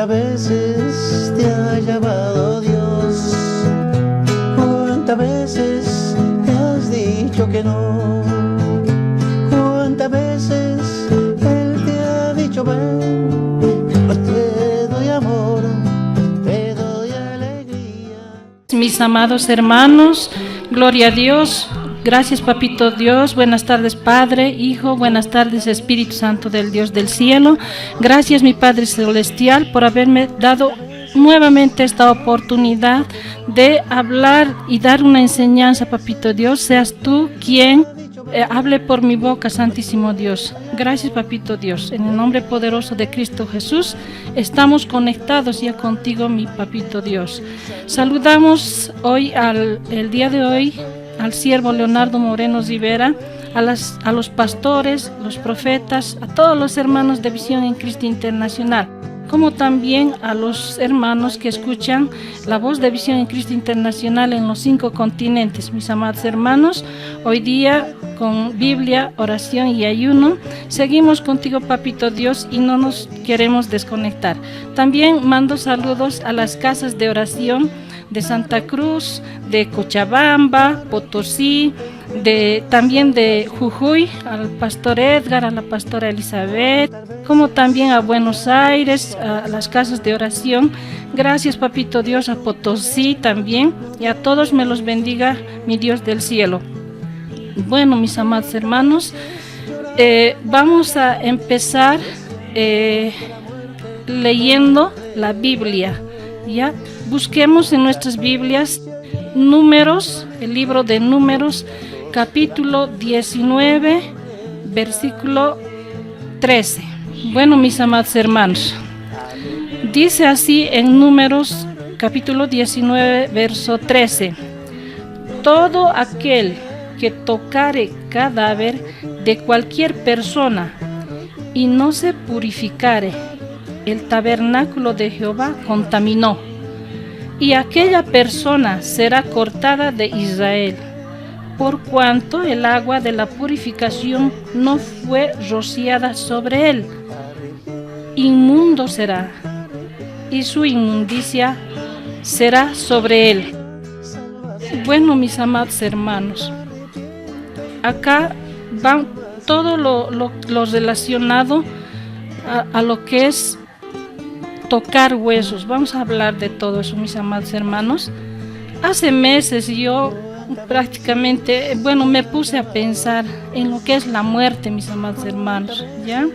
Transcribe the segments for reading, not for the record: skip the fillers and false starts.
¿Cuántas veces te ha llamado Dios? ¿Cuántas veces te has dicho que no? ¿Cuántas veces Él te ha dicho ven? Pues te doy amor, te doy alegría. Mis amados hermanos, gloria a Dios. Gracias, Papito Dios. Buenas tardes, Padre, Hijo. Buenas tardes, Espíritu Santo del Dios del cielo. Gracias, mi Padre Celestial, por haberme dado nuevamente esta oportunidad de hablar y dar una enseñanza, Papito Dios. Seas tú quien hable por mi boca, Santísimo Dios. Gracias, Papito Dios. En el nombre poderoso de Cristo Jesús, estamos conectados ya contigo, mi Papito Dios. Saludamos hoy, el día de hoy, al siervo Leonardo Moreno Rivera, a los pastores, los profetas, a todos los hermanos de Visión en Cristo Internacional, como también a los hermanos que escuchan la voz de Visión en Cristo Internacional en los 5 continentes. Mis amados hermanos, hoy día con Biblia, oración y ayuno, seguimos contigo, Papito Dios, y no nos queremos desconectar. También mando saludos a las casas de oración de Santa Cruz, de Cochabamba, Potosí, también de Jujuy, al pastor Edgar, a la pastora Elizabeth, como también a Buenos Aires, a las casas de oración. Gracias, Papito Dios, a Potosí también, y a todos me los bendiga mi Dios del cielo. Bueno, mis amados hermanos, vamos a empezar leyendo la Biblia, ¿ya? Busquemos en nuestras Biblias Números, el libro de Números, capítulo 19, versículo 13. Bueno, mis amados hermanos, dice así en Números, capítulo 19, verso 13: todo aquel que tocare cadáver de cualquier persona y no se purificare, el tabernáculo de Jehová contaminó, y aquella persona será cortada de Israel, por cuanto el agua de la purificación no fue rociada sobre él. Inmundo será, y su inmundicia será sobre él. Bueno, mis amados hermanos, acá van todo lo relacionado a lo que es tocar huesos. Vamos a hablar de todo eso, mis amados hermanos. Hace meses yo prácticamente, me puse a pensar en lo que es la muerte, mis amados hermanos, ¿ya?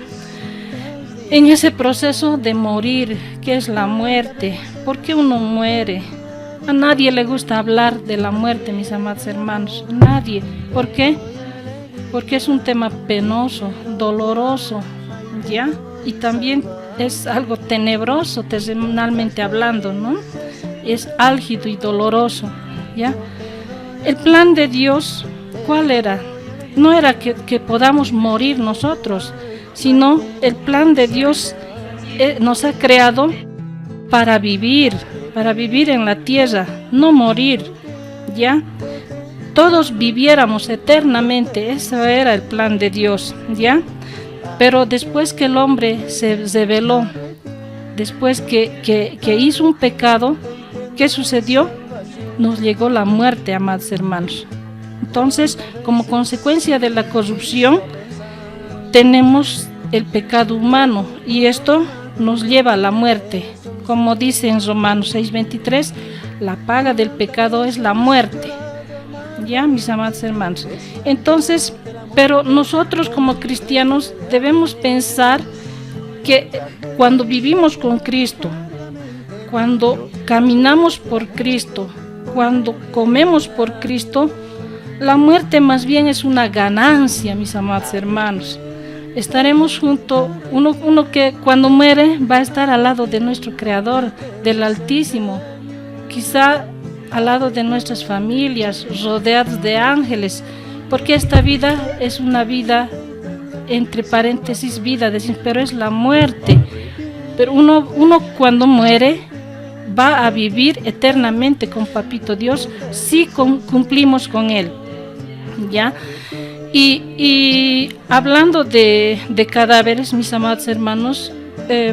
En ese proceso de morir, ¿qué es la muerte? ¿Por qué uno muere? A nadie le gusta hablar de la muerte, mis amados hermanos, nadie. ¿Por qué? Porque es un tema penoso, doloroso, ¿ya? Y también es algo tenebroso, terrenalmente hablando, ¿no? Es álgido y doloroso, ¿ya? El plan de Dios, ¿cuál era? No era que podamos morir nosotros, sino el plan de Dios nos ha creado para vivir en la tierra, no morir, ¿ya? Todos viviéramos eternamente, ese era el plan de Dios, ¿ya? Pero después que el hombre se rebeló, después que hizo un pecado, ¿qué sucedió? Nos llegó la muerte, amados hermanos. Entonces, como consecuencia de la corrupción, tenemos el pecado humano y esto nos lleva a la muerte. Como dice en Romanos 6:23, la paga del pecado es la muerte. Ya, mis amados hermanos. Entonces, pero nosotros como cristianos debemos pensar que cuando vivimos con Cristo, cuando caminamos por Cristo, cuando comemos por Cristo, la muerte más bien es una ganancia, mis amados hermanos. Estaremos junto, uno que cuando muere va a estar al lado de nuestro Creador, del Altísimo, quizá al lado de nuestras familias, rodeados de ángeles, porque esta vida es una vida, entre paréntesis, vida, pero es la muerte. Pero uno cuando muere va a vivir eternamente con Papito Dios si cumplimos con Él, ¿ya? Y hablando de cadáveres, mis amados hermanos,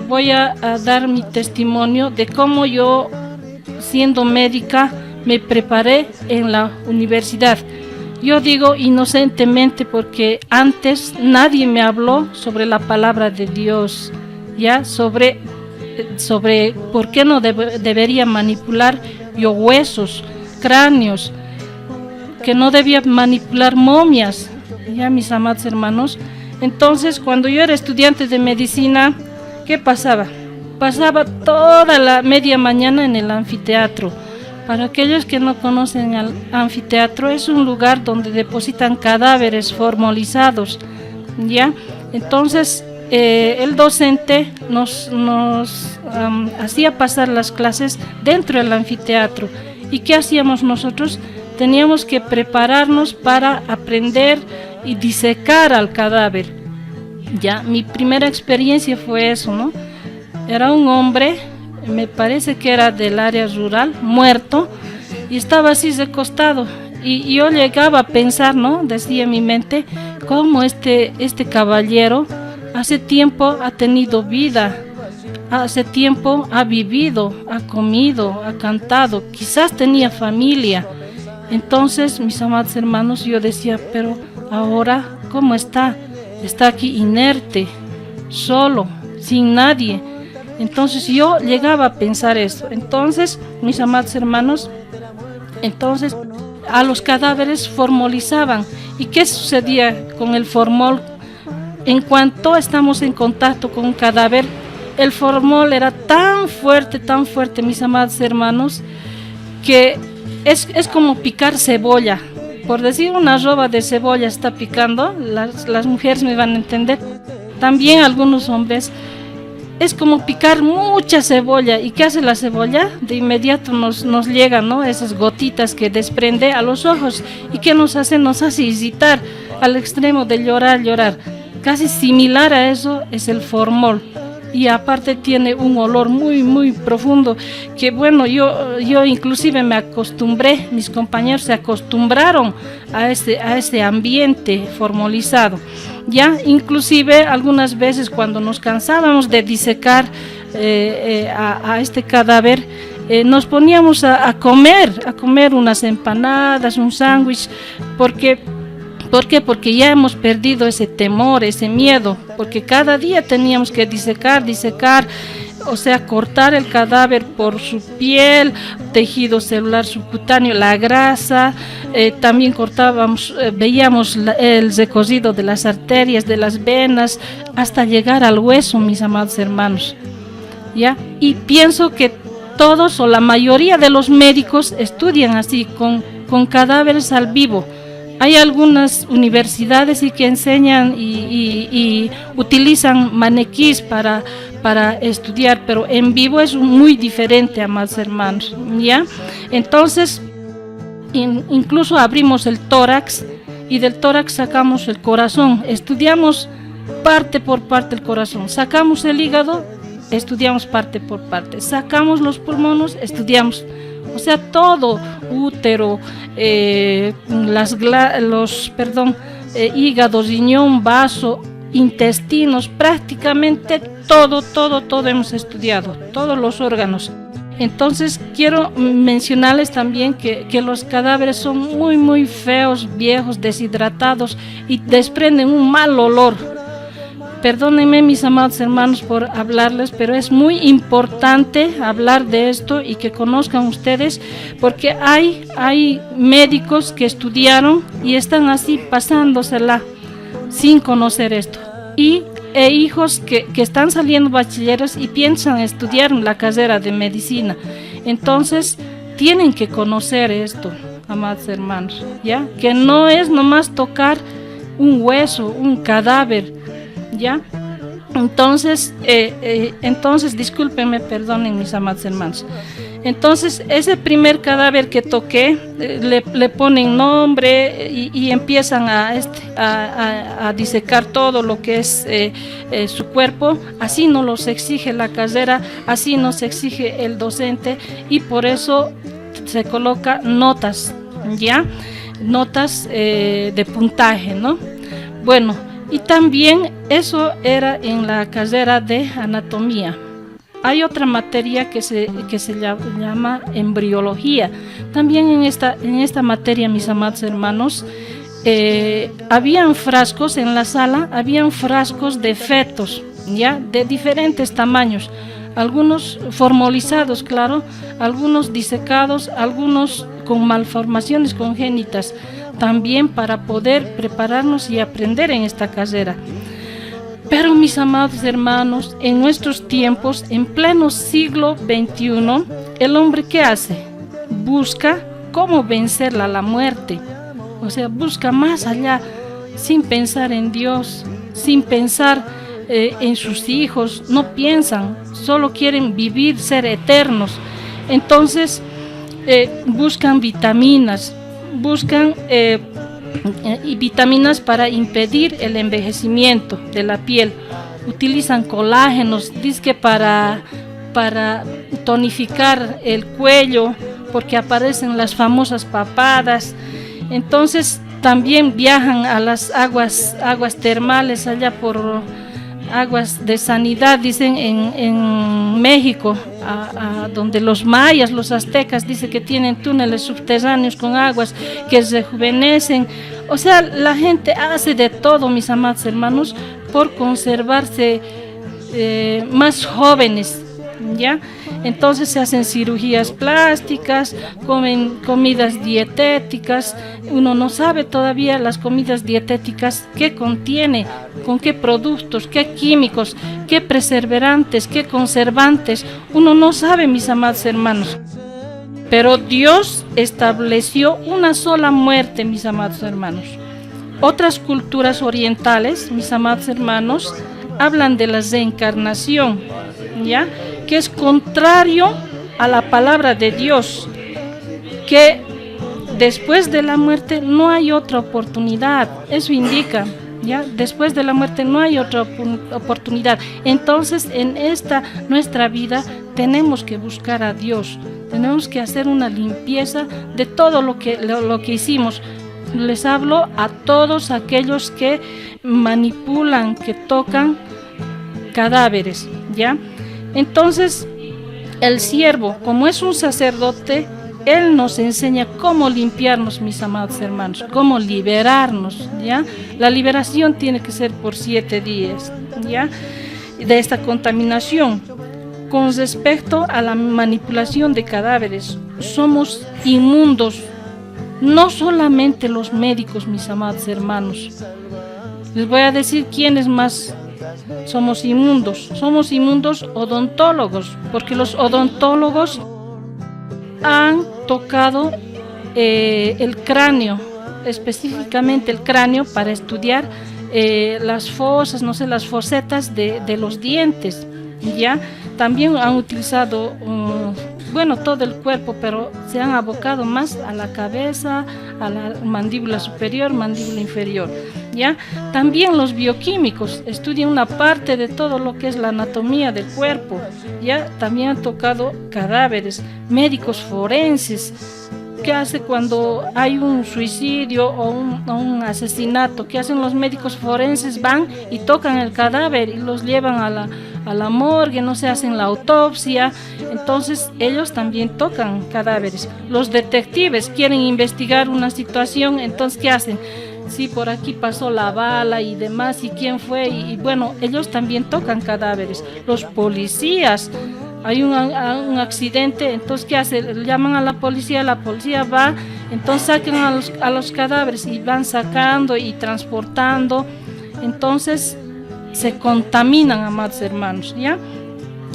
voy a dar mi testimonio de cómo yo, siendo médica, me preparé en la universidad. Yo digo inocentemente porque antes nadie me habló sobre la palabra de Dios, ya sobre por qué no debería manipular yo huesos, cráneos, que no debía manipular momias, ya, mis amados hermanos. Entonces, cuando yo era estudiante de medicina, ¿qué pasaba? Pasaba toda la media mañana en el anfiteatro. Para aquellos que no conocen el anfiteatro, es un lugar donde depositan cadáveres formalizados, ¿ya? Entonces, el docente nos hacía pasar las clases dentro del anfiteatro. ¿Y qué hacíamos nosotros? Teníamos que prepararnos para aprender y disecar al cadáver. Ya, mi primera experiencia fue eso, ¿no? Era un hombre, me parece que era del área rural, muerto, y estaba así recostado. Y yo llegaba a pensar, ¿no? Decía en mi mente, cómo este caballero hace tiempo ha tenido vida, hace tiempo ha vivido, ha comido, ha cantado, quizás tenía familia. Entonces, mis amados hermanos, yo decía, pero ahora, ¿cómo está? Está aquí inerte, solo, sin nadie. Entonces yo llegaba a pensar eso. Entonces, mis amados hermanos, entonces a los cadáveres formalizaban. ¿Y qué sucedía con el formol? En cuanto estamos en contacto con un cadáver, el formol era tan fuerte, mis amados hermanos, que es como picar cebolla. Por decir, una roba de cebolla está picando, las mujeres me van a entender. También algunos hombres, es como picar mucha cebolla. ¿Y qué hace la cebolla? De inmediato nos llegan, ¿no? Esas gotitas que desprende a los ojos. ¿Y qué nos hace? Nos hace hesitar al extremo de llorar. Casi similar a eso es el formol. Y aparte tiene un olor muy profundo, que bueno, yo inclusive me acostumbré, mis compañeros se acostumbraron a ese ambiente formalizado. Ya, inclusive algunas veces cuando nos cansábamos de disecar a este cadáver, nos poníamos a comer unas empanadas, un sándwich, porque ¿por qué? Porque ya hemos perdido ese temor, ese miedo, porque cada día teníamos que disecar, o sea, cortar el cadáver por su piel, tejido celular subcutáneo, la grasa, también cortábamos, veíamos el recorrido de las arterias, de las venas, hasta llegar al hueso, mis amados hermanos, ¿ya? Y pienso que todos o la mayoría de los médicos estudian así, con cadáveres al vivo. Hay algunas universidades que enseñan y utilizan maniquís para estudiar, pero en vivo es muy diferente, amados hermanos, ¿ya? Entonces, incluso abrimos el tórax y del tórax sacamos el corazón, estudiamos parte por parte el corazón, sacamos el hígado, estudiamos parte por parte, sacamos los pulmones, estudiamos. O sea, todo, útero, hígado, riñón, vaso, intestinos, prácticamente todo hemos estudiado, todos los órganos. Entonces, quiero mencionarles también que los cadáveres son muy feos, viejos, deshidratados y desprenden un mal olor. Perdónenme, mis amados hermanos, por hablarles, pero es muy importante hablar de esto y que conozcan ustedes, porque hay médicos que estudiaron y están así pasándosela sin conocer esto. E hijos que están saliendo bachilleros y piensan estudiar la carrera de medicina. Entonces, tienen que conocer esto, amados hermanos, ¿ya? Que no es nomás tocar un hueso, un cadáver, ¿ya? Entonces, discúlpenme, perdonen, mis amados hermanos. Entonces, ese primer cadáver que toqué, le ponen nombre y empiezan a disecar todo lo que es su cuerpo. Así nos los exige la carrera, así nos exige el docente, y por eso se coloca notas, ¿ya? Notas de puntaje, ¿no? Bueno, Y también eso era en la carrera de anatomía. Hay otra materia que se llama embriología. También en esta materia, mis amados hermanos, habían frascos en la sala, habían frascos de fetos, ya, de diferentes tamaños, algunos formalizados, claro, algunos disecados, algunos con malformaciones congénitas, también para poder prepararnos y aprender en esta carrera. Pero mis amados hermanos, en nuestros tiempos, en pleno siglo XXI, el hombre ¿qué hace? Busca cómo vencer la muerte. O sea, busca más allá, sin pensar en Dios, sin pensar en sus hijos, no piensan, solo quieren vivir, ser eternos. Entonces, buscan vitaminas, buscan vitaminas para impedir el envejecimiento de la piel. Utilizan colágenos, dizque para tonificar el cuello, porque aparecen las famosas papadas. Entonces también viajan a las aguas termales, allá por aguas de sanidad, dicen en México, donde los mayas, los aztecas, dicen que tienen túneles subterráneos con aguas que rejuvenecen. O sea, la gente hace de todo, mis amados hermanos, por conservarse más jóvenes, ¿ya? Entonces se hacen cirugías plásticas, comen comidas dietéticas. Uno no sabe todavía las comidas dietéticas qué contiene, con qué productos, qué químicos, qué preservantes, qué conservantes. Uno no sabe, mis amados hermanos. Pero Dios estableció una sola muerte, mis amados hermanos. Otras culturas orientales, mis amados hermanos, hablan de la reencarnación, ¿ya? Que es contrario a la palabra de Dios, que después de la muerte no hay otra oportunidad. Eso indica, ¿ya? Después de la muerte no hay otra oportunidad. Entonces, en esta nuestra vida tenemos que buscar a Dios, tenemos que hacer una limpieza de todo lo que hicimos. Les hablo a todos aquellos que manipulan, que tocan cadáveres, ¿ya? Entonces, el siervo, como es un sacerdote, él nos enseña cómo limpiarnos, mis amados hermanos, cómo liberarnos, ¿ya? La liberación tiene que ser por 7 días, ¿ya? De esta contaminación. Con respecto a la manipulación de cadáveres, somos inmundos, no solamente los médicos, mis amados hermanos. Les voy a decir quiénes más somos inmundos odontólogos, porque los odontólogos han tocado el cráneo, específicamente el cráneo, para estudiar las fosas, no sé, las fosetas de los dientes, ¿ya? También han utilizado, todo el cuerpo, pero se han abocado más a la cabeza, a la mandíbula superior, mandíbula inferior, ¿ya? También los bioquímicos estudian una parte de todo lo que es la anatomía del cuerpo, ¿ya? También han tocado cadáveres, médicos forenses. ¿Qué hace cuando hay un suicidio o un asesinato? ¿Qué hacen los médicos forenses? Van y tocan el cadáver y los llevan a la morgue, no se hacen la autopsia. Entonces ellos también tocan cadáveres. Los detectives quieren investigar una situación, entonces ¿qué hacen? Sí, por aquí pasó la bala y demás, y quién fue, y bueno, ellos también tocan cadáveres. Los policías, hay un accidente, entonces ¿qué hace? Llaman a la policía va, entonces sacan a los cadáveres y van sacando y transportando. Entonces se contaminan, amados hermanos, ¿ya?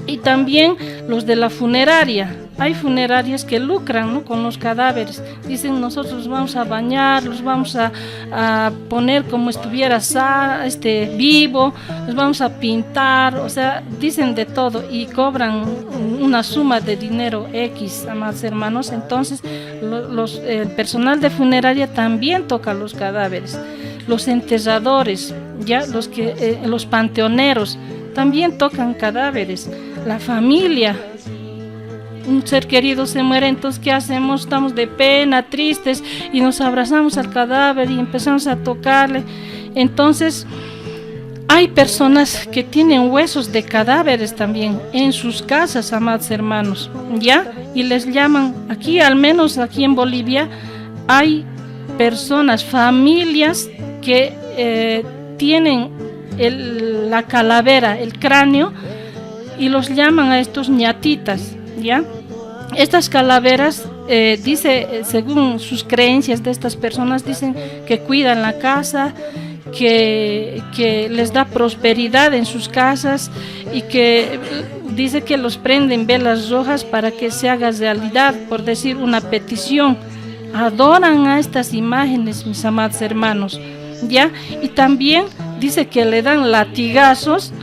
Y también los de la funeraria. Hay funerarias que lucran, ¿no?, con los cadáveres. Dicen, nosotros los vamos a bañar, los vamos a poner como estuviera vivo, los vamos a pintar, o sea, dicen de todo y cobran una suma de dinero X, amados hermanos. Entonces, el personal de funeraria también toca los cadáveres. Los enterradores, ya, los panteoneros también tocan cadáveres. La familia, un ser querido se muere, entonces ¿qué hacemos? Estamos de pena, tristes, y nos abrazamos al cadáver y empezamos a tocarle. Entonces Hay personas que tienen huesos de cadáveres también en sus casas, amados hermanos, ¿ya? Y les llaman, aquí al menos aquí en Bolivia, hay personas, familias que tienen la calavera, el cráneo, y los llaman a estos ñatitas, ¿ya? Estas calaveras, dice, según sus creencias de estas personas, dicen que cuidan la casa, que les da prosperidad en sus casas, y que dice que los prenden velas rojas para que se haga realidad, por decir una petición. Adoran a estas imágenes, mis amados hermanos, ¿ya? Y también dice que le dan latigazos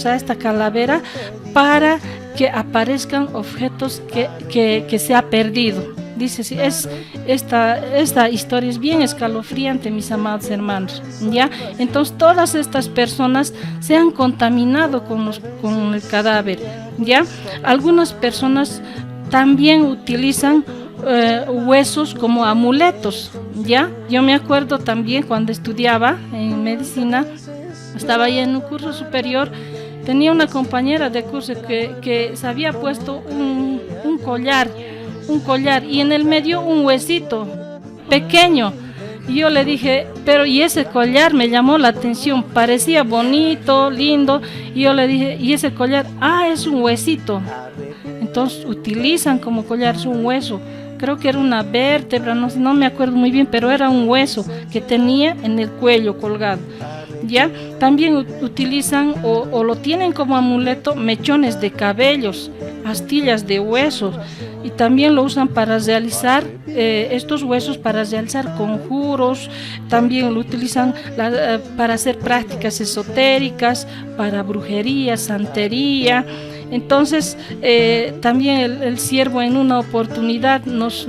a esta calavera para que aparezcan objetos que se ha perdido. Dice, sí, esta historia es bien escalofriante, mis amados hermanos, ¿ya? Entonces todas estas personas se han contaminado con el cadáver, ¿ya? Algunas personas también utilizan huesos como amuletos, ¿ya? Yo me acuerdo también cuando estudiaba en medicina, estaba ahí en un curso superior, tenía una compañera de curso que se había puesto un collar y en el medio un huesito pequeño. Y yo le dije, pero y ese collar me llamó la atención, parecía bonito, lindo, y yo le dije, y ese collar, es un huesito. Entonces utilizan como collar, es un hueso, creo que era una vértebra, no me acuerdo muy bien, pero era un hueso que tenía en el cuello colgado. ¿Ya? También utilizan o lo tienen como amuleto mechones de cabellos, astillas de huesos, y también lo usan para realizar estos huesos para realizar conjuros. También lo utilizan para hacer prácticas esotéricas, para brujería, santería. Entonces también el siervo en una oportunidad nos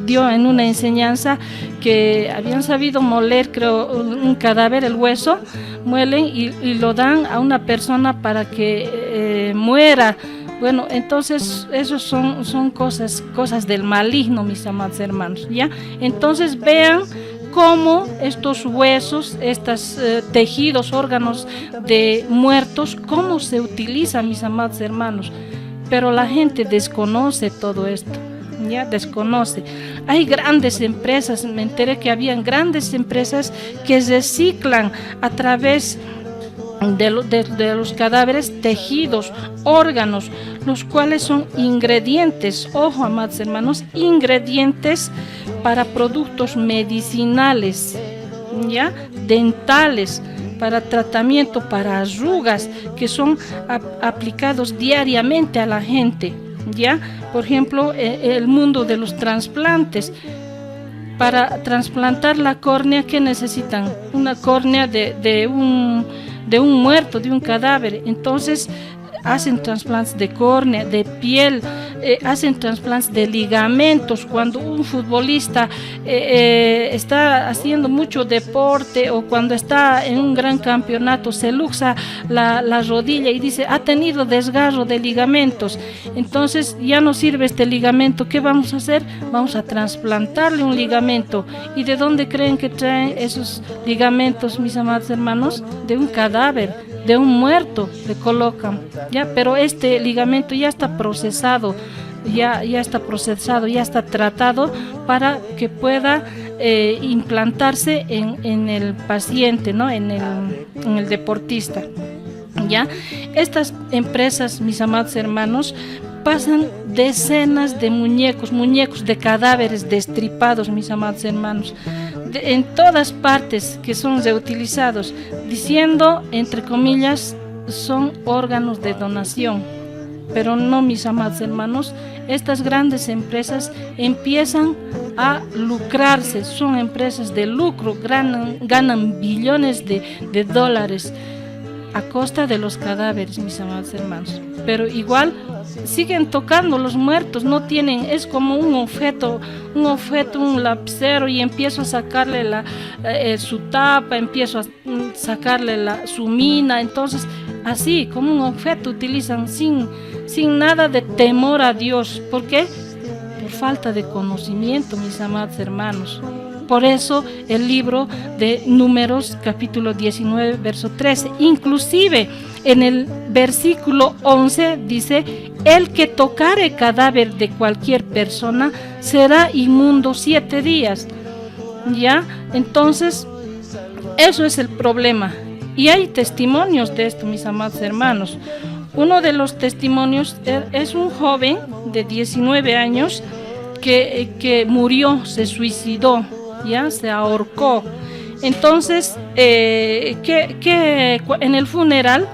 dio en una enseñanza que habían sabido moler, creo, un cadáver, el hueso, muelen y lo dan a una persona para que muera. Bueno, entonces esos son cosas del maligno, mis amados hermanos, ¿ya? Entonces vean cómo estos huesos, estos tejidos, órganos de muertos, cómo se utilizan, mis amados hermanos. Pero la gente desconoce todo esto, ya desconoce. Hay grandes empresas, me enteré que habían grandes empresas que reciclan a través de los cadáveres tejidos, órganos, los cuales son ingredientes, ojo amados hermanos, ingredientes para productos medicinales, ¿ya? Dentales, para tratamiento, para arrugas, que son aplicados diariamente a la gente, ¿ya? Por ejemplo, el mundo de los trasplantes. Para trasplantar la córnea, ¿qué necesitan? Una córnea de un muerto, de un cadáver. Entonces hacen trasplantes de córnea, de piel, hacen trasplantes de ligamentos. Cuando un futbolista está haciendo mucho deporte o cuando está en un gran campeonato, se luxa la rodilla y dice, ha tenido desgarro de ligamentos, entonces ya no sirve este ligamento. ¿Qué vamos a hacer? Vamos a trasplantarle un ligamento. ¿Y de dónde creen que traen esos ligamentos, mis amados hermanos? De un cadáver, de un muerto le colocan, ya, pero este ligamento ya está procesado, ya está tratado para que pueda implantarse en el paciente, ¿no? en el deportista, ya. Estas empresas, mis amados hermanos, pasan decenas de muñecos de cadáveres destripados, mis amados hermanos, en todas partes, que son reutilizados, diciendo, entre comillas, son órganos de donación. Pero no, mis amados hermanos, estas grandes empresas empiezan a lucrarse, son empresas de lucro, ganan billones de dólares a costa de los cadáveres, mis amados hermanos. Pero igual siguen tocando los muertos, no tienen, es como un objeto, un lapicero, y empiezo a sacarle su tapa, empiezo a sacarle su mina. Entonces así como un objeto utilizan sin nada de temor a Dios. ¿Por qué? Por falta de conocimiento, mis amados hermanos, Por eso el libro de Números, capítulo 19, verso 13. Inclusive en el versículo 11 dice: el que tocare cadáver de cualquier persona será inmundo 7 días. ¿Ya? Entonces, eso es el problema. Y hay testimonios de esto, mis amados hermanos. Uno de los testimonios es un joven de 19 años que murió, se suicidó, ya se ahorcó. Entonces, en el funeral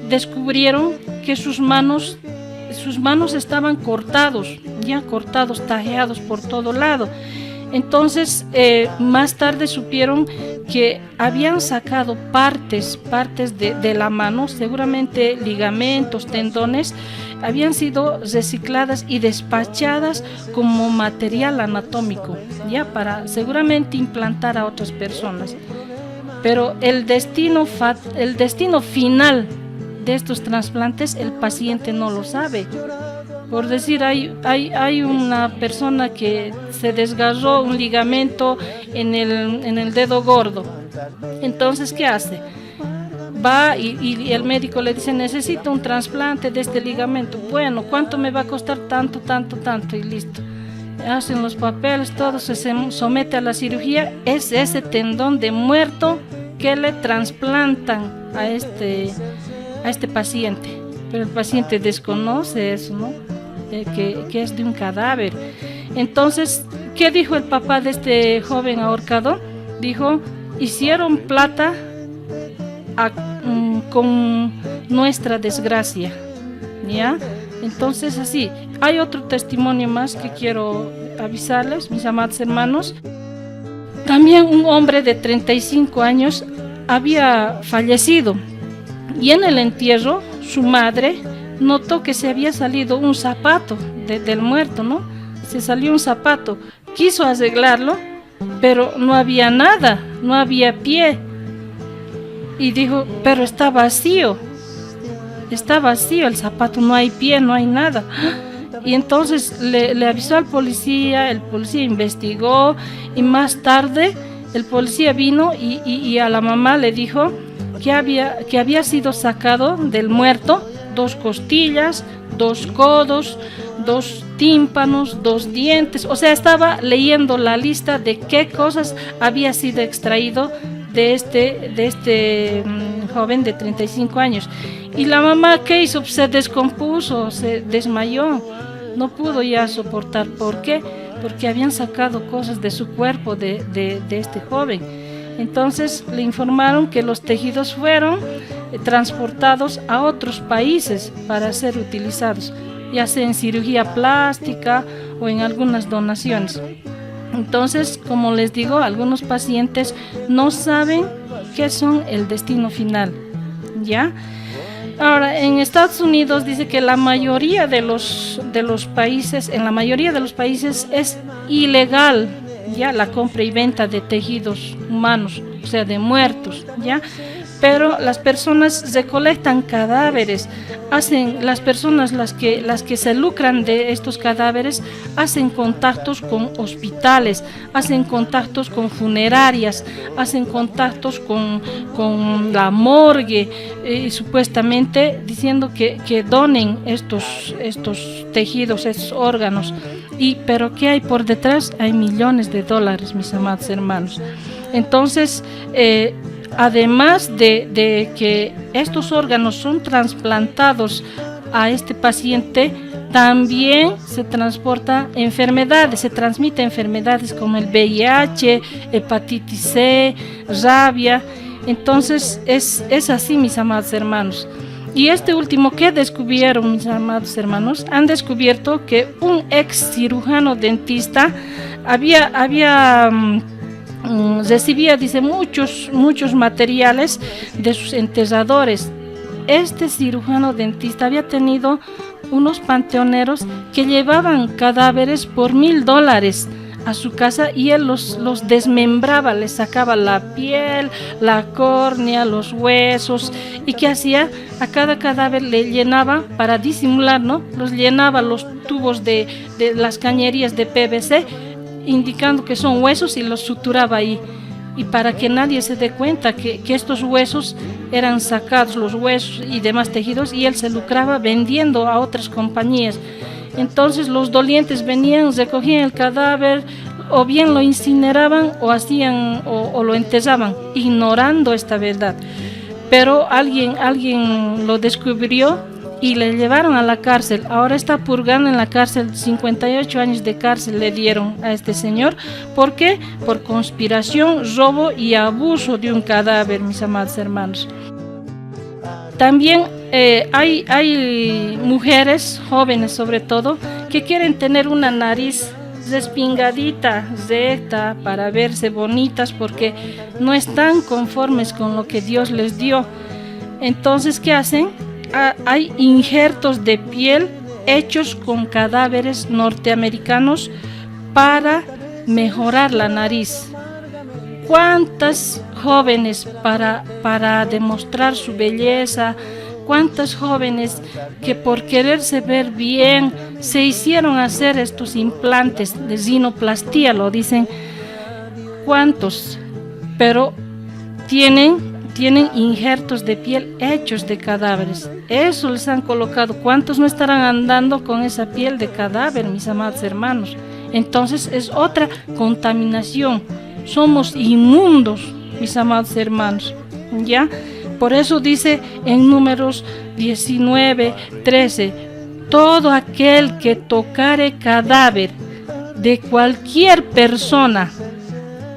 descubrieron que sus manos estaban cortados, tajeados por todo lado. Entonces, más tarde supieron que habían sacado partes de la mano, seguramente ligamentos, tendones, habían sido recicladas y despachadas como material anatómico, ya para seguramente implantar a otras personas. Pero el destino final de estos trasplantes, el paciente no lo sabe. Por decir, hay una persona que se desgarró un ligamento en el dedo gordo. Entonces, ¿qué hace? Va y el médico le dice: necesito un trasplante de este ligamento. Bueno, ¿cuánto me va a costar? Tanto, y listo. Hacen los papeles, todo, se somete a la cirugía. Es ese tendón de muerto que le trasplantan a este paciente. Pero el paciente desconoce eso, ¿no? Que es de un cadáver. Entonces, ¿qué dijo el papá de este joven ahorcado? Dijo: hicieron plata con nuestra desgracia, ¿ya? Entonces, así, hay otro testimonio más que quiero avisarles, mis amados hermanos. También un hombre de 35 años había fallecido, y en el entierro su madre notó que se había salido un zapato del muerto, ¿no? Se salió un zapato, quiso arreglarlo, pero no había nada, no había pie. Y dijo: pero está vacío el zapato, no hay pie, no hay nada. Y entonces le avisó al policía, el policía investigó, y más tarde el policía vino y a la mamá le dijo que había sido sacado del muerto 2 costillas, 2 codos, 2 tímpanos, 2 dientes. O sea, estaba leyendo la lista de qué cosas había sido extraído de este joven de 35 años. Y la mamá, ¿qué hizo? Se descompuso, se desmayó, no pudo ya soportar. ¿Por qué? Porque habían sacado cosas de su cuerpo de este joven. Entonces le informaron que los tejidos fueron transportados a otros países para ser utilizados, ya sea en cirugía plástica o en algunas donaciones. Entonces, como les digo, algunos pacientes no saben qué son el destino final, ¿ya? Ahora, en Estados Unidos dice que la mayoría de los países, en la mayoría de los países es ilegal ya la compra y venta de tejidos humanos, o sea, de muertos, ya. Pero las personas recolectan cadáveres, las personas las que se lucran de estos cadáveres hacen contactos con hospitales, hacen contactos con funerarias, hacen contactos con la morgue, supuestamente diciendo que donen estos tejidos, estos órganos. Pero ¿qué hay por detrás? Hay millones de dólares, mis amados hermanos. Entonces, además de que estos órganos son trasplantados a este paciente, también se transmiten enfermedades como el VIH, hepatitis C, rabia. Entonces es así, mis amados hermanos. Y este último que descubrieron, mis amados hermanos, han descubierto que un ex cirujano dentista recibía, dice, muchos materiales de sus enterradores. Este cirujano dentista había tenido unos panteoneros que llevaban cadáveres por $1,000 a su casa, y él los desmembraba, les sacaba la piel, la córnea, los huesos. ¿Y qué hacía? A cada cadáver le llenaba, para disimular, ¿no? Los llenaba los tubos de las cañerías de PVC indicando que son huesos y los suturaba ahí. Y para que nadie se dé cuenta que estos huesos eran sacados, los huesos y demás tejidos, y él se lucraba vendiendo a otras compañías. Entonces los dolientes venían, recogían el cadáver, o bien lo incineraban o lo enterraban, ignorando esta verdad. Pero alguien lo descubrió y le llevaron a la cárcel. Ahora está purgando en la cárcel, 58 años de cárcel le dieron a este señor. ¿Por qué? Por conspiración, robo y abuso de un cadáver, mis amados hermanos. También hay mujeres, jóvenes sobre todo, que quieren tener una nariz respingadita, recta, para verse bonitas, porque no están conformes con lo que Dios les dio. Entonces, ¿qué hacen? Hay injertos de piel hechos con cadáveres norteamericanos para mejorar la nariz. ¿Cuántas jóvenes para demostrar su belleza? ¿Cuántas jóvenes que por quererse ver bien se hicieron hacer estos implantes de rinoplastia, lo dicen? ¿Cuántos? Pero tienen injertos de piel hechos de cadáveres. Eso les han colocado. ¿Cuántos no estarán andando con esa piel de cadáver, mis amados hermanos? Entonces es otra contaminación. Somos inmundos, mis amados hermanos, ¿ya? Por eso dice en Números 19:13, todo aquel que tocare cadáver de cualquier persona,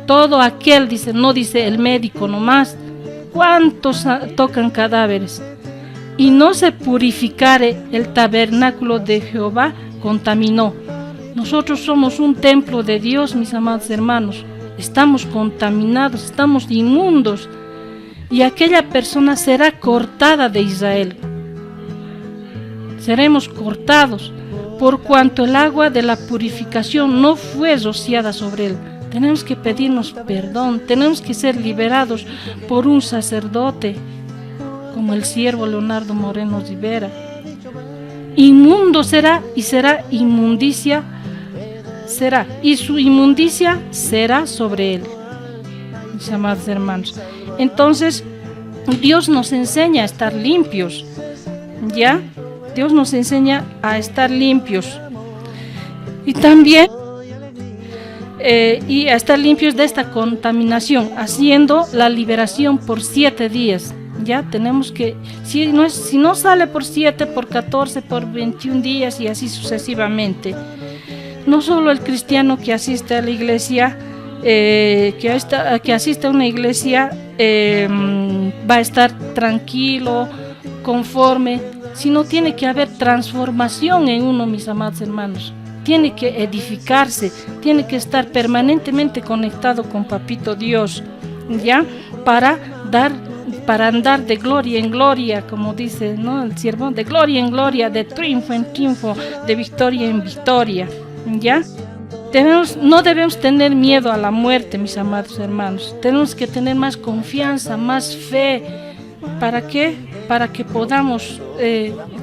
todo aquel, dice, no dice el médico nomás. ¿Cuántos tocan cadáveres? Y no se purificare el tabernáculo de Jehová, contaminó. Nosotros somos un templo de Dios, mis amados hermanos. Estamos contaminados, estamos inmundos. Y aquella persona será cortada de Israel. Seremos cortados, por cuanto el agua de la purificación no fue rociada sobre él. Tenemos que pedirnos perdón, tenemos que ser liberados por un sacerdote, como el siervo Leonardo Moreno Rivera. Inmundo será y será inmundicia, y su inmundicia será sobre él, mis amados hermanos. Entonces, Dios nos enseña a estar limpios, ¿ya? Dios nos enseña a estar limpios. Y también y a estar limpios de esta contaminación, haciendo la liberación por 7 días. Ya tenemos que, si no sale por 7, por 14, por 21 días y así sucesivamente. No solo el cristiano que asiste a la iglesia, que asiste a una iglesia va a estar tranquilo, conforme, sino tiene que haber transformación en uno, mis amados hermanos. Tiene que edificarse, tiene que estar permanentemente conectado con Papito Dios, ¿ya? Para andar de gloria en gloria, como dice, ¿no?, el siervo, de gloria en gloria, de triunfo en triunfo, de victoria en victoria, ¿ya? No debemos tener miedo a la muerte, mis amados hermanos. Tenemos que tener más confianza, más fe. ¿Para qué? Para que podamos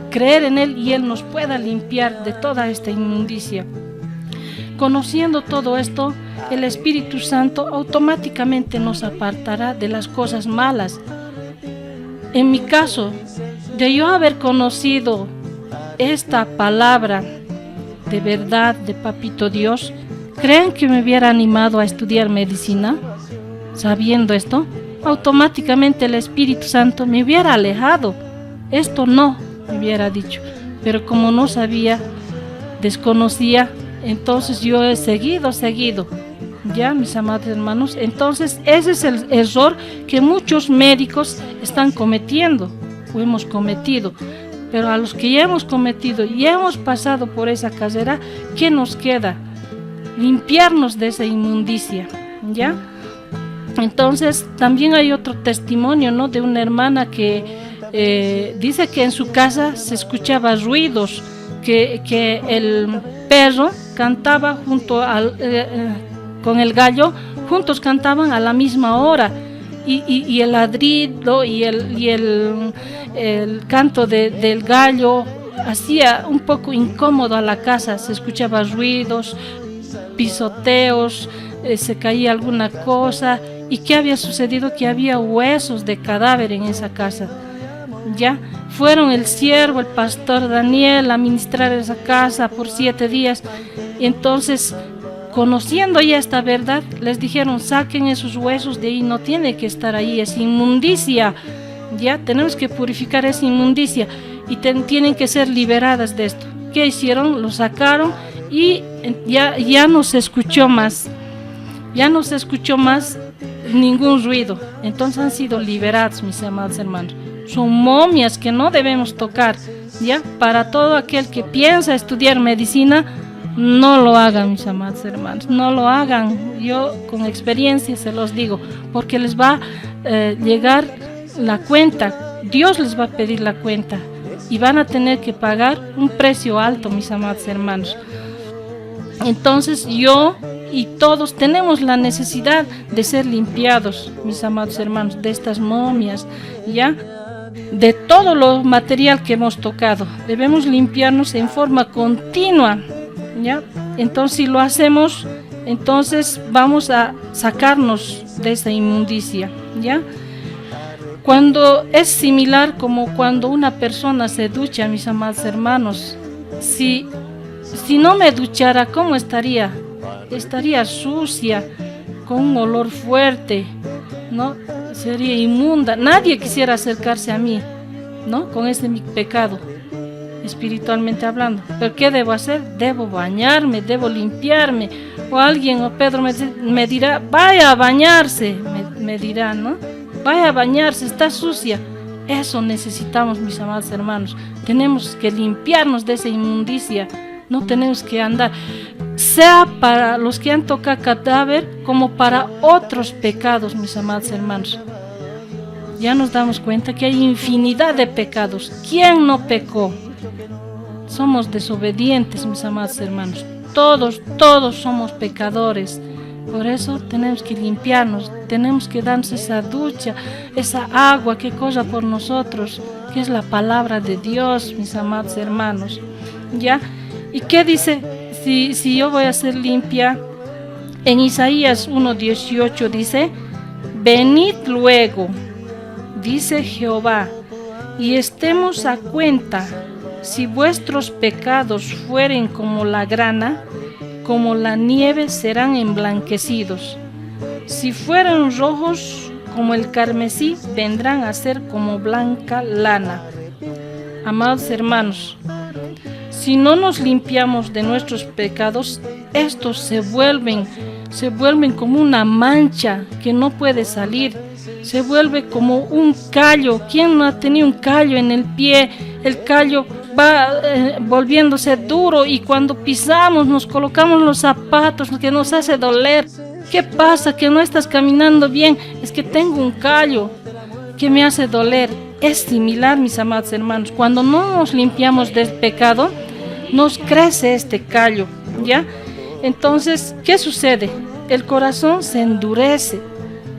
creer en Él y Él nos pueda limpiar de toda esta inmundicia. Conociendo todo esto, el Espíritu Santo automáticamente nos apartará de las cosas malas. En mi caso, de yo haber conocido esta palabra de verdad de Papito Dios, ¿creen que me hubiera animado a estudiar medicina? Sabiendo esto, automáticamente el Espíritu Santo me hubiera alejado. Esto no, me hubiera dicho. Pero como no sabía, desconocía, entonces yo he seguido, ya, mis amados hermanos. Entonces ese es el error que muchos médicos están cometiendo, o hemos cometido. Pero a los que ya hemos cometido y hemos pasado por esa carrera, ¿qué nos queda? Limpiarnos de esa inmundicia, ¿ya? Entonces también hay otro testimonio, ¿no?, de una hermana que dice que en su casa se escuchaba ruidos, que el perro cantaba junto con el gallo, juntos cantaban a la misma hora, y el ladrido y el canto del gallo hacía un poco incómodo a la casa. Se escuchaban ruidos, pisoteos, se caía alguna cosa. ¿Y qué había sucedido? Que había huesos de cadáver en esa casa. Ya fueron el siervo, el pastor Daniel, a ministrar esa casa por 7 días. Y entonces, conociendo ya esta verdad, les dijeron: saquen esos huesos de ahí, no tiene que estar ahí, es inmundicia. Ya tenemos que purificar esa inmundicia y tienen que ser liberadas de esto. ¿Qué hicieron? Lo sacaron y ya no se escuchó más. Ya no se escuchó más ningún ruido. Entonces han sido liberados, mis amados hermanos. Son momias que no debemos tocar. Ya, para todo aquel que piensa estudiar medicina, no lo hagan, mis amados hermanos, no lo hagan. Yo con experiencia se los digo, porque les va a llegar la cuenta. Dios les va a pedir la cuenta y van a tener que pagar un precio alto, mis amados hermanos. Entonces yo y todos tenemos la necesidad de ser limpiados, mis amados hermanos, de estas momias, ya, de todo lo material que hemos tocado. Debemos limpiarnos en forma continua, ya. Entonces, si lo hacemos, entonces vamos a sacarnos de esa inmundicia, ya. Cuando es similar como cuando una persona se ducha, mis amados hermanos, si no me duchara, ¿cómo estaría? Estaría sucia, con un olor fuerte, ¿no? Sería inmunda. Nadie quisiera acercarse a mí, ¿no? Con ese mi pecado, espiritualmente hablando. ¿Pero qué debo hacer? Debo bañarme, debo limpiarme. O alguien, o Pedro me dirá: vaya a bañarse, me dirá, ¿no? Vaya a bañarse, está sucia. Eso necesitamos, mis amados hermanos. Tenemos que limpiarnos de esa inmundicia. No tenemos que andar, sea para los que han tocado cadáver como para otros pecados, mis amados hermanos. Ya nos damos cuenta que hay infinidad de pecados. ¿Quién no pecó? Somos desobedientes, mis amados hermanos. Todos somos pecadores. Por eso tenemos que limpiarnos, tenemos que darnos esa ducha, esa agua que corra por nosotros, que es la palabra de Dios, mis amados hermanos. ¿Ya? ¿Y qué dice? Si yo voy a ser limpia, en Isaías 1:18 dice: venid luego, dice Jehová, y estemos a cuenta. Si vuestros pecados fueren como la grana, como la nieve serán emblanquecidos. Si fueran rojos como el carmesí, vendrán a ser como blanca lana. Amados hermanos, si no nos limpiamos de nuestros pecados, estos se vuelven como una mancha que no puede salir. Se vuelve como un callo. ¿Quién no ha tenido un callo en el pie? El callo va volviéndose duro y cuando pisamos, nos colocamos los zapatos, que nos hace doler. ¿Qué pasa? Que no estás caminando bien. Es que tengo un callo que me hace doler. Es similar, mis amados hermanos. Cuando no nos limpiamos del pecado, nos crece este callo, ¿ya? Entonces, ¿qué sucede? El corazón se endurece,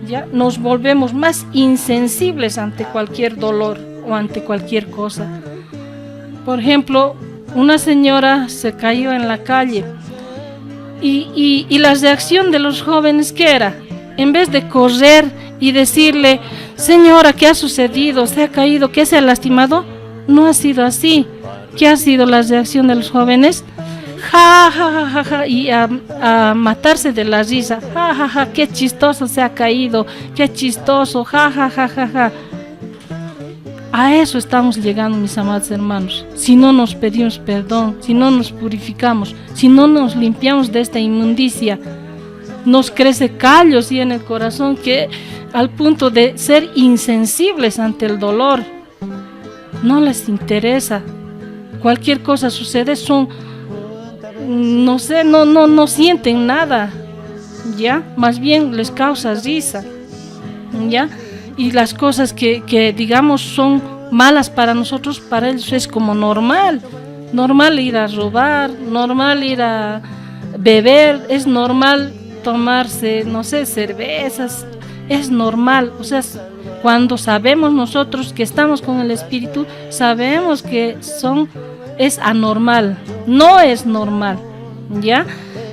¿ya? Nos volvemos más insensibles ante cualquier dolor o ante cualquier cosa. Por ejemplo, una señora se cayó en la calle y la reacción de los jóvenes, ¿qué era? En vez de correr y decirle: señora, ¿qué ha sucedido? ¿Se ha caído? ¿Qué se ha lastimado? No ha sido así. ¿Qué ha sido la reacción de los jóvenes? Ja, ja, ja, ja, ja, y a matarse de la risa. Ja, ja, ja, qué chistoso se ha caído, qué chistoso, ja, ja, ja, ja, ja. A eso estamos llegando, mis amados hermanos. Si no nos pedimos perdón, si no nos purificamos, si no nos limpiamos de esta inmundicia, nos crece callos y en el corazón, que al punto de ser insensibles ante el dolor. No les interesa. Cualquier cosa sucede, no sienten nada, ¿ya? Más bien les causa risa, ¿ya? Y las cosas que digamos son malas para nosotros, para ellos es como normal ir a robar, normal ir a beber, es normal tomarse, no sé, cervezas, es normal. O sea, cuando sabemos nosotros que estamos con el Espíritu, sabemos que es anormal, no es normal, ¿ya?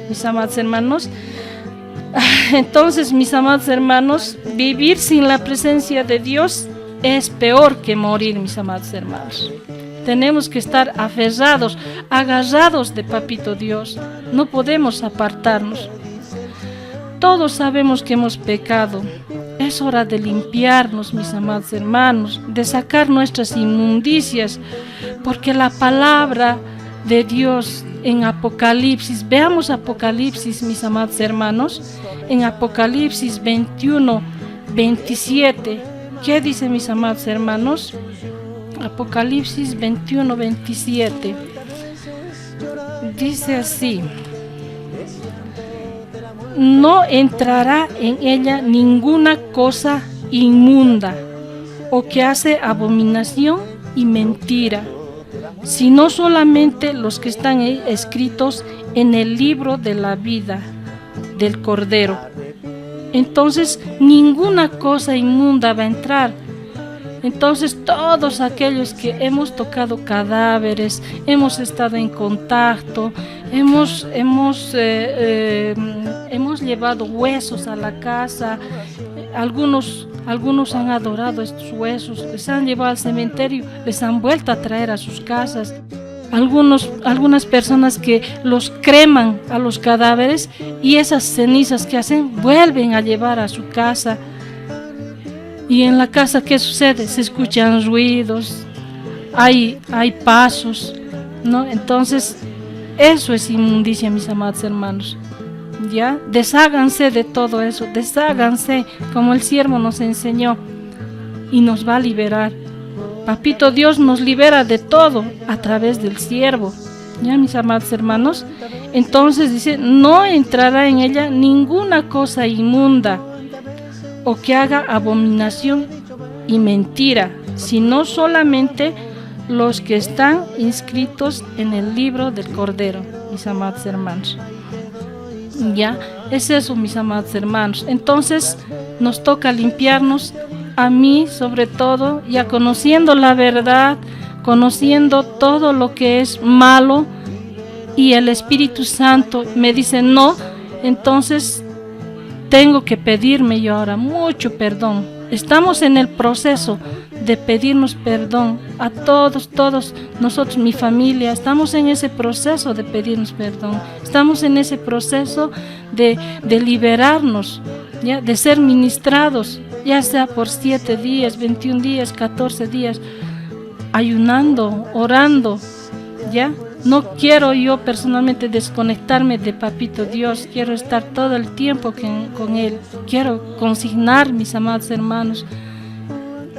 mis amados hermanos. Entonces, mis amados hermanos, vivir sin la presencia de Dios es peor que morir, mis amados hermanos. Tenemos que estar aferrados, agarrados de Papito Dios. No podemos apartarnos. Todos sabemos que hemos pecado. Es hora de limpiarnos, mis amados hermanos, de sacar nuestras inmundicias, porque la palabra de Dios en Apocalipsis, veamos Apocalipsis, mis amados hermanos, en Apocalipsis 21, 27, ¿qué dice, mis amados hermanos? Apocalipsis 21, 27, dice así: no entrará en ella ninguna cosa inmunda o que hace abominación y mentira, sino solamente los que están escritos en el libro de la vida del Cordero. Entonces, ninguna cosa inmunda va a entrar. Entonces, todos aquellos que hemos tocado cadáveres, hemos estado en contacto, hemos llevado huesos a la casa, algunos han adorado estos huesos, les han llevado al cementerio, les han vuelto a traer a sus casas. Algunas personas que los creman a los cadáveres y esas cenizas que hacen vuelven a llevar a su casa. Y en la casa, ¿qué sucede? Se escuchan ruidos, hay pasos, ¿no? Entonces, eso es inmundicia, mis amados hermanos. ¿Ya? Desháganse de todo eso, desháganse, como el siervo nos enseñó, y nos va a liberar. Papito Dios nos libera de todo a través del siervo. ¿Ya, mis amados hermanos? Entonces dice, no entrará en ella ninguna cosa inmunda o que haga abominación y mentira, sino solamente los que están inscritos en el libro del Cordero, mis amados hermanos. Ya, es eso, mis amados hermanos. Entonces nos toca limpiarnos, a mí sobre todo, ya conociendo la verdad, conociendo todo lo que es malo, y el Espíritu Santo me dice no, entonces tengo que pedirme yo ahora mucho perdón. Estamos en el proceso de pedirnos perdón a todos nosotros, mi familia, estamos en ese proceso de pedirnos perdón, estamos en ese proceso de liberarnos, ¿ya? De ser ministrados, ya sea por 7 días, 21 días, 14 días, ayunando, orando, ¿ya? No quiero yo personalmente desconectarme de Papito Dios, quiero estar todo el tiempo con Él, quiero consignar, mis amados hermanos,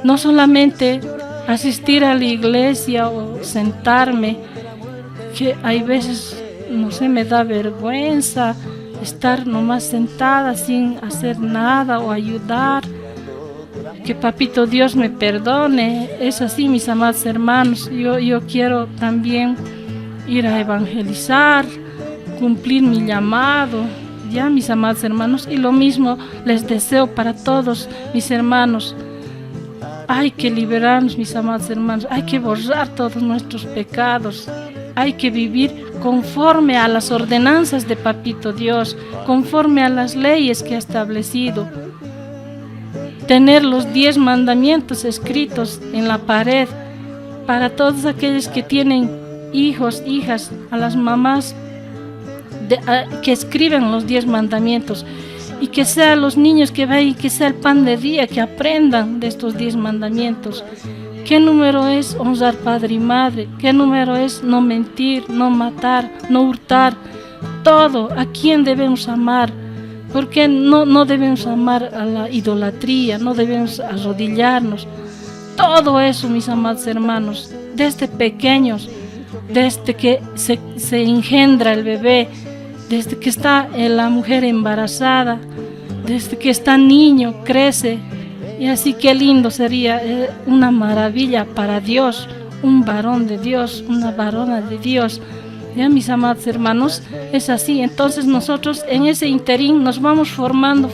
no solamente asistir a la iglesia o sentarme, que hay veces, no sé, me da vergüenza estar nomás sentada sin hacer nada o ayudar. Que Papito Dios me perdone, es así, mis amados hermanos. Yo quiero también ir a evangelizar, cumplir mi llamado, ya, mis amados hermanos, y lo mismo les deseo para todos mis hermanos. Hay que liberarnos, mis amados hermanos, hay que borrar todos nuestros pecados, hay que vivir conforme a las ordenanzas de Papito Dios, conforme a las leyes que ha establecido. Tener los 10 mandamientos escritos en la pared para todos aquellos que tienen hijos, hijas, a las mamás que escriben los 10 mandamientos, y que sean los niños que vayan, que sea el pan de día, que aprendan de estos 10 mandamientos. ¿Qué número es honrar padre y madre? ¿Qué número es no mentir, no matar, no hurtar? Todo. ¿A quién debemos amar? ¿Por qué no debemos amar a la idolatría? No debemos arrodillarnos. Todo eso, mis amados hermanos, desde pequeños, desde que se engendra el bebé, desde que está la mujer embarazada, desde que está niño, crece. Y así, qué lindo sería, una maravilla para Dios, un varón de Dios, una varona de Dios. Ya, mis amados hermanos, es así. Entonces nosotros en ese interín nos vamos formando,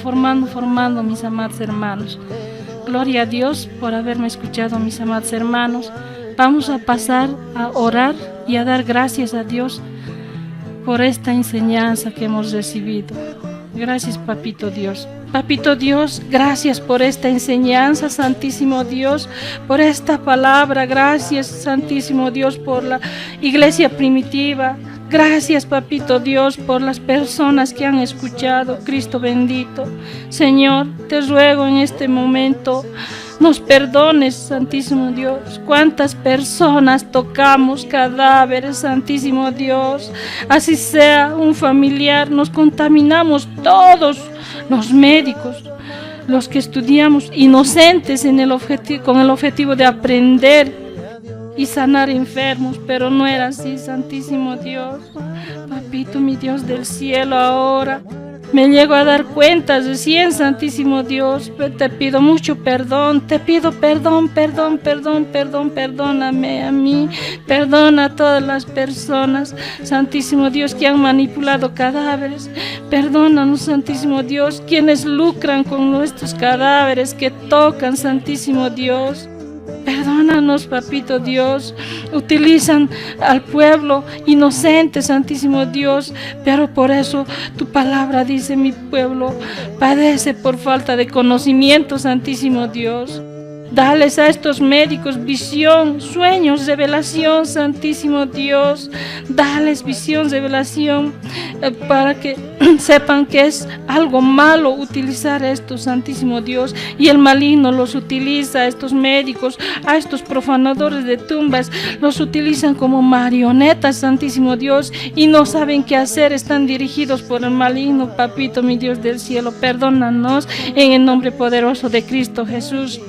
mis amados hermanos. Gloria a Dios por haberme escuchado, mis amados hermanos. Vamos a pasar a orar y a dar gracias a Dios por esta enseñanza que hemos recibido. Gracias, Papito Dios. Papito Dios, gracias por esta enseñanza, Santísimo Dios, por esta palabra. Gracias, Santísimo Dios, por la iglesia primitiva. Gracias, Papito Dios, por las personas que han escuchado. Cristo bendito. Señor, te ruego en este momento, nos perdones, Santísimo Dios. Cuántas personas tocamos cadáveres, Santísimo Dios. Así sea un familiar, nos contaminamos todos, los médicos, los que estudiamos inocentes con el objetivo de aprender y sanar enfermos, pero no era así, Santísimo Dios. Papito, mi Dios del cielo, ahora me llego a dar cuenta recién, Santísimo Dios. Te pido mucho perdón, te pido perdóname a mí, perdona a todas las personas, Santísimo Dios, que han manipulado cadáveres. Perdónanos, Santísimo Dios, quienes lucran con nuestros cadáveres, que tocan, Santísimo Dios. Perdónanos, Papito Dios. Utilizan al pueblo inocente, Santísimo Dios, pero por eso tu palabra dice: mi pueblo padece por falta de conocimiento, Santísimo Dios. Dales a estos médicos visión, sueños, revelación, Santísimo Dios. Dales visión, revelación, para que sepan que es algo malo utilizar esto, Santísimo Dios. Y el maligno los utiliza, a estos médicos, a estos profanadores de tumbas, los utilizan como marionetas, Santísimo Dios, y no saben qué hacer, están dirigidos por el maligno. Papito, mi Dios del cielo, perdónanos en el nombre poderoso de Cristo Jesús.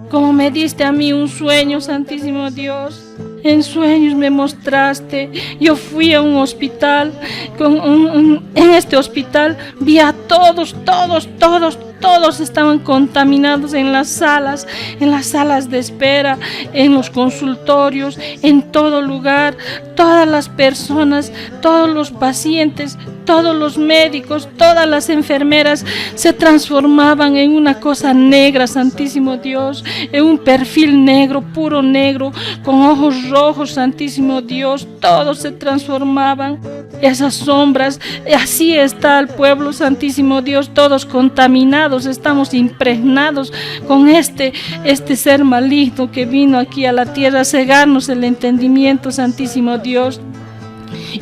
Como me diste a mí un sueño, Santísimo Dios, en sueños me mostraste. Yo fui a un hospital, en este hospital vi a todos estaban contaminados en las salas de espera, en los consultorios, en todo lugar. Todas las personas, todos los pacientes, todos los médicos, todas las enfermeras se transformaban en una cosa negra, Santísimo Dios, en un perfil negro, puro negro, con ojos rojos, Santísimo Dios. Todos se transformaban, esas sombras. Así está el pueblo, Santísimo Dios, todos contaminados. Estamos impregnados con este ser maligno que vino aquí a la tierra a cegarnos el entendimiento, Santísimo Dios.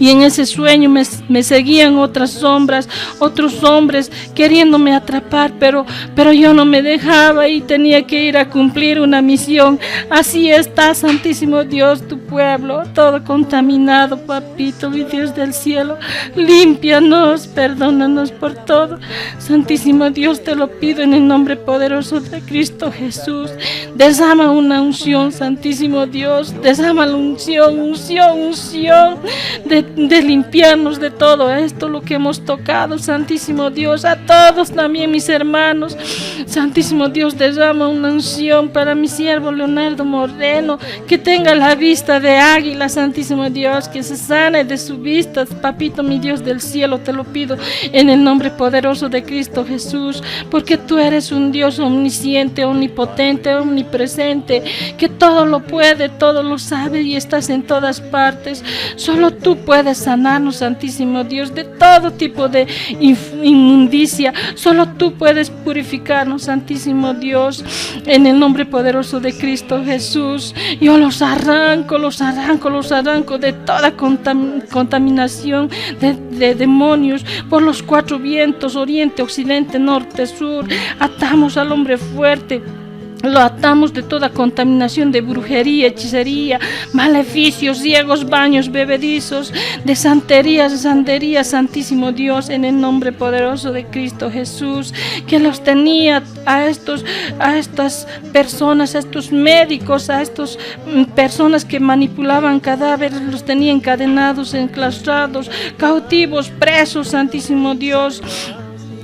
Y en ese sueño me seguían otras sombras, otros hombres queriéndome atrapar, pero yo no me dejaba y tenía que ir a cumplir una misión. Así está, Santísimo Dios, tu pueblo, todo contaminado. Papito, mi Dios del cielo, límpianos, perdónanos por todo. Santísimo Dios, te lo pido en el nombre poderoso de Cristo Jesús. Desama una unción, Santísimo Dios, desama la unción de limpiarnos de todo esto, lo que hemos tocado, Santísimo Dios. A todos también mis hermanos, Santísimo Dios, derrama una unción para mi siervo Leonardo Moreno, que tenga la vista de águila, Santísimo Dios, que se sane de su vista. Papito, mi Dios del cielo, te lo pido en el nombre poderoso de Cristo Jesús, porque tú eres un Dios omnisciente, omnipotente, omnipresente, que todo lo puede, todo lo sabe y estás en todas partes. Solo tú puedes sanarnos, Santísimo Dios, de todo tipo de inmundicia. Solo tú puedes purificarnos, Santísimo Dios, en el nombre poderoso de Cristo Jesús. Yo los arranco de toda contaminación de demonios por los cuatro vientos, oriente, occidente, norte, sur. Atamos al hombre fuerte. Lo atamos de toda contaminación de brujería, hechicería, maleficios, ciegos, baños, bebedizos, de santerías, Santísimo Dios, en el nombre poderoso de Cristo Jesús, que los tenía a estas personas, a estos médicos, a estas personas que manipulaban cadáveres, los tenía encadenados, enclaustrados, cautivos, presos, Santísimo Dios.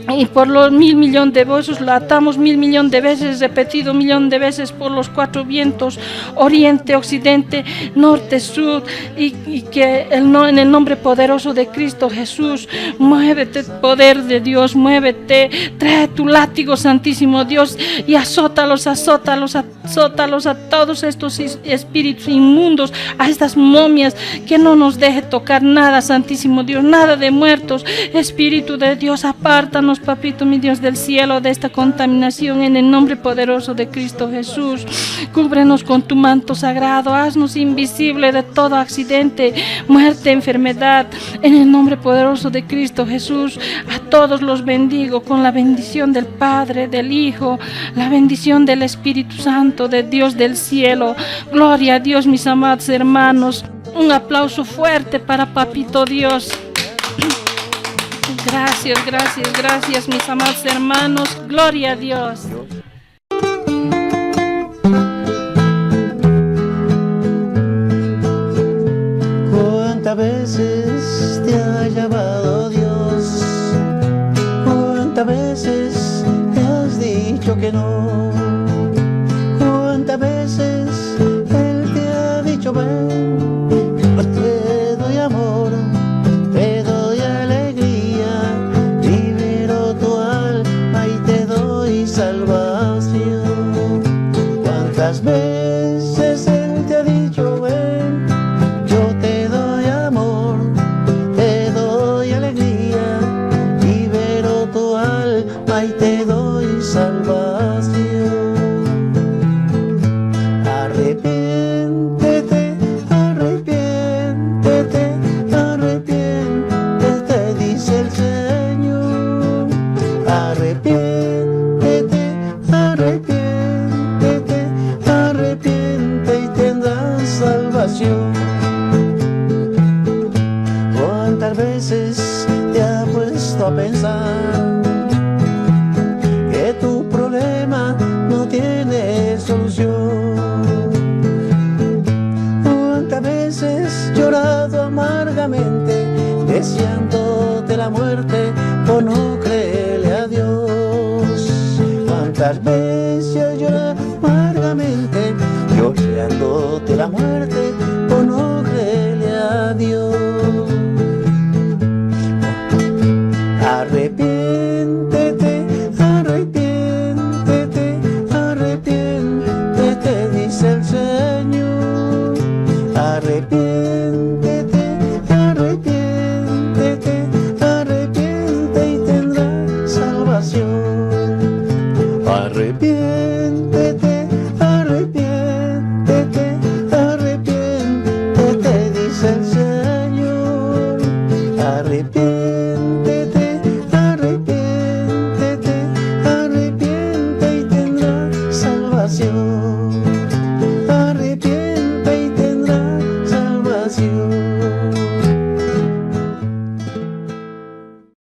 Y por los 1.000.000.000 de voces lo atamos 1.000.000.000 de veces, repetido 1.000.000 de veces por los 4 vientos, oriente, occidente, norte, sur, y que en el nombre poderoso de Cristo Jesús, muévete, poder de Dios, muévete, trae tu látigo, Santísimo Dios, y azótalos a todos estos espíritus inmundos, a estas momias, que no nos deje tocar nada, Santísimo Dios, nada de muertos. Espíritu de Dios, apártanos, papito mi Dios del cielo, de esta contaminación en el nombre poderoso de Cristo Jesús. Cúbrenos con tu manto sagrado, haznos invisible de todo accidente, muerte, enfermedad, en el nombre poderoso de Cristo Jesús. A todos los bendigo con la bendición del Padre, del Hijo, la bendición del Espíritu Santo, de Dios del cielo. Gloria a Dios, mis amados hermanos. Un aplauso fuerte para Papito Dios. Gracias, gracias, gracias, mis amados hermanos. Gloria a Dios. ¿Cuántas veces te ha llamado Dios? ¿Cuántas veces te has dicho que no? ¿Cuántas veces Él te ha dicho ven? Pues te doy amor, te doy alegría, libero tu alma y te doy salvación. ¿Cuántas veces Él te ha dicho ven? Yo te doy amor, te doy alegría, libero tu alma y te doy salvación. Arrepiéntete, arrepiéntete, arrepiéntete, dice el Señor. Arrepiéntete, arrepiéntete, arrepiente y tendrás salvación. ¿Cuántas veces te has puesto a pensar que tu problema no tiene solución? ¿Cuántas veces llorado amargamente, deseándote la muerte por no creerle a Dios? ¿Cuántas veces llorado amargamente, deseándote la muerte por no creerle a Dios? Arrepiéntete, arrepiéntete, arrepiéntete, dice el Señor. Arrepiéntete, arrepiéntete, arrepiente y tendrás salvación. Arrepiéntete.